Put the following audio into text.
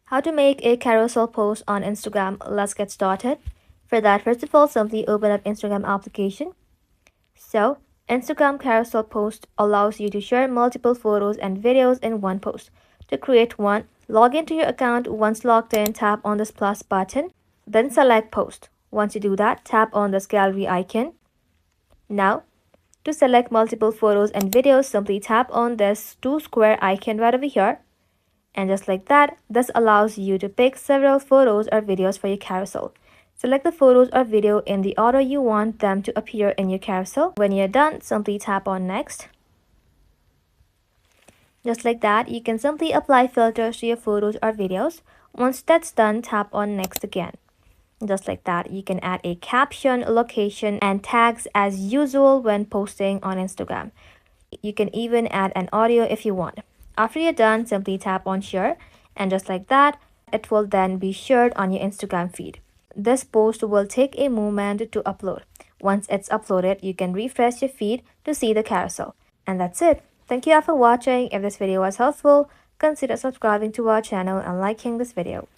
How to make a carousel post on Instagram. Let's get started. For that, first of all, simply open up Instagram application. So, Instagram carousel post allows you to share multiple photos and videos in one post. To create one, log into your account. Once logged in, tap on this plus button, then select post. Once you do that, tap on this gallery icon. Now, to select multiple photos and videos, simply tap on this two square icon right over here. And just like that, this allows you to pick several photos or videos for your carousel. Select the photos or video in the order you want them to appear in your carousel. When you're done, simply tap on next. Just like that, you can simply apply filters to your photos or videos. Once that's done, tap on next again. Just like that, you can add a caption, location, and tags as usual when posting on Instagram. You can even add an audio if you want. After you're done, simply tap on share, and just like that, it will then be shared on your Instagram feed. This post will take a moment to upload. Once it's uploaded, you can refresh your feed to see the carousel. And that's it. Thank you all for watching. If this video was helpful, consider subscribing to our channel and liking this video.